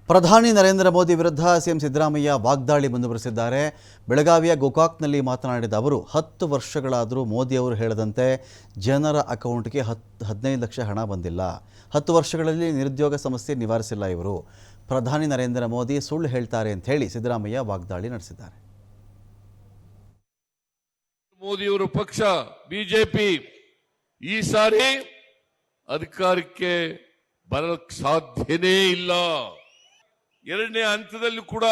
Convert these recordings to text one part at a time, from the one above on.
ಪ್ರಧಾನಿ ನರೇಂದ್ರ ಮೋದಿ ವಿರುದ್ಧ ಸಿಎಂ ಸಿದ್ದರಾಮಯ್ಯ ವಾಗ್ದಾಳಿ ಮುಂದುವರೆಸಿದ್ದಾರೆ. ಬೆಳಗಾವಿಯ ಗೋಕಾಕ್ನಲ್ಲಿ ಮಾತನಾಡಿದ ಅವರು 10 ವರ್ಷಗಳಾದರೂ ಮೋದಿ ಅವರು ಹೇಳದಂತೆ ಜನರ ಅಕೌಂಟ್ಗೆ 15 ಲಕ್ಷ ಹಣ ಬಂದಿಲ್ಲ. 10 ವರ್ಷಗಳಲ್ಲಿ ನಿರುದ್ಯೋಗ ಸಮಸ್ಯೆ ನಿವಾರಿಸಿಲ್ಲ ಇವರು. ಪ್ರಧಾನಿ ನರೇಂದ್ರ ಮೋದಿ ಸುಳ್ಳು ಹೇಳ್ತಾರೆ ಅಂತ ಹೇಳಿ ಸಿದ್ದರಾಮಯ್ಯ ವಾಗ್ದಾಳಿ ನಡೆಸಿದ್ದಾರೆ. ಮೋದಿಯವರ ಪಕ್ಷ ಬಿಜೆಪಿ ಈ ಸಾರಿ ಅಧಿಕಾರಕ್ಕೆ ಬರಕ್ಕೆ ಸಾಧ್ಯನೇ ಇಲ್ಲ. ಎರಡನೇ ಹಂತದಲ್ಲಿ ಕೂಡ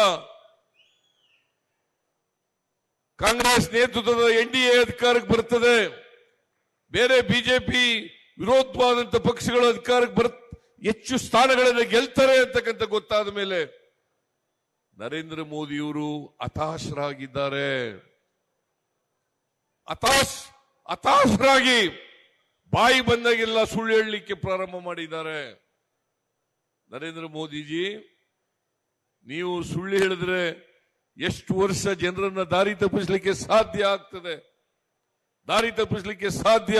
ಕಾಂಗ್ರೆಸ್ ನೇತೃತ್ವದ ಎನ್ಡಿಎ ಅಧಿಕಾರಕ್ಕೆ ಬರುತ್ತದೆ. ಬೇರೆ ಬಿಜೆಪಿ ವಿರೋಧವಾದಂತ ಪಕ್ಷಗಳು ಅಧಿಕಾರಕ್ಕೆ ಹೆಚ್ಚು ಸ್ಥಾನಗಳನ್ನು ಗೆಲ್ತಾರೆ ಅಂತಕ್ಕಂಥ ಗೊತ್ತಾದ ಮೇಲೆ ನರೇಂದ್ರ ಮೋದಿಯವರು ಹತಾಶರಾಗಿದ್ದಾರೆ. ಹತಾಶರಾಗಿ ಬಾಯಿ ಬಂದಾಗೆಲ್ಲ ಸುಳ್ಳು ಹೇಳಲಿಕ್ಕೆ ಪ್ರಾರಂಭ ಮಾಡಿದ್ದಾರೆ. ನರೇಂದ್ರ ಮೋದಿಜಿ, ನೀವು ಸುಳ್ಳು ಹೇಳಿದ್ರೆ ಎಷ್ಟು ವರ್ಷ ಜನರನ್ನ ದಾರಿ ತಪ್ಪಿಸಲಿಕ್ಕೆ ಸಾಧ್ಯ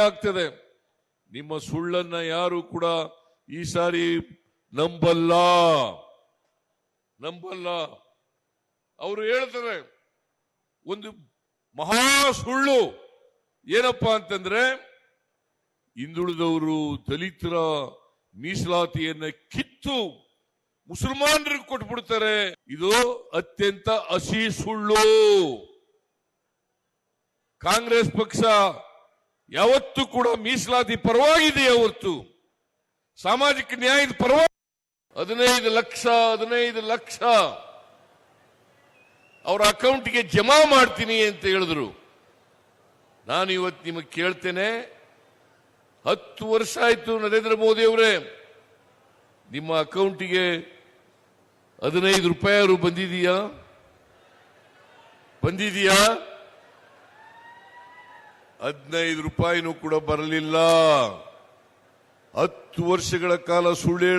ಆಗ್ತದೆ. ನಿಮ್ಮ ಸುಳ್ಳನ್ನ ಯಾರು ಕೂಡ ಈ ಸಾರಿ ನಂಬಲ್ಲ. ಅವರು ಹೇಳ್ತಾರೆ ಒಂದು ಮಹಾ ಸುಳ್ಳು ಏನಪ್ಪಾ ಅಂತಂದ್ರೆ, ಹಿಂದುಳಿದವರು ದಲಿತರ ಮೀಸಲಾತಿಯನ್ನ ಕಿತ್ತು ಮುಸಲ್ಮಾನರಿಗೆ ಕೊಟ್ಬಿಡ್ತಾರೆ. ಇದು ಅತ್ಯಂತ ಹಸಿ ಸುಳ್ಳು. ಕಾಂಗ್ರೆಸ್ ಪಕ್ಷ ಯಾವತ್ತೂ ಕೂಡ ಮೀಸಲಾತಿ ಪರವಾಗಿದೆ. ಹೊರತು ಸಾಮಾಜಿಕ ನ್ಯಾಯದ ಪರವಾಗಿ 15 ಲಕ್ಷ ಅವರ ಅಕೌಂಟ್ಗೆ ಜಮಾ ಮಾಡ್ತೀನಿ ಅಂತ ಹೇಳಿದ್ರು. ನಾನು ಇವತ್ತು ನಿಮಗೆ ಕೇಳ್ತೇನೆ, 10 ವರ್ಷ ಆಯ್ತು ನರೇಂದ್ರ ಮೋದಿ ಅವರೇ, ನಿಮ್ಮ ಅಕೌಂಟಿಗೆ 15 ರೂಪಾಯಿ ಬಂದಿದೆಯಾ? 15 ರೂಪಾಯಿನೂ ಕೂಡ ಬರಲಿಲ್ಲ. 10 ವರ್ಷಗಳ ಕಾಲ ಸುಳ್ಳು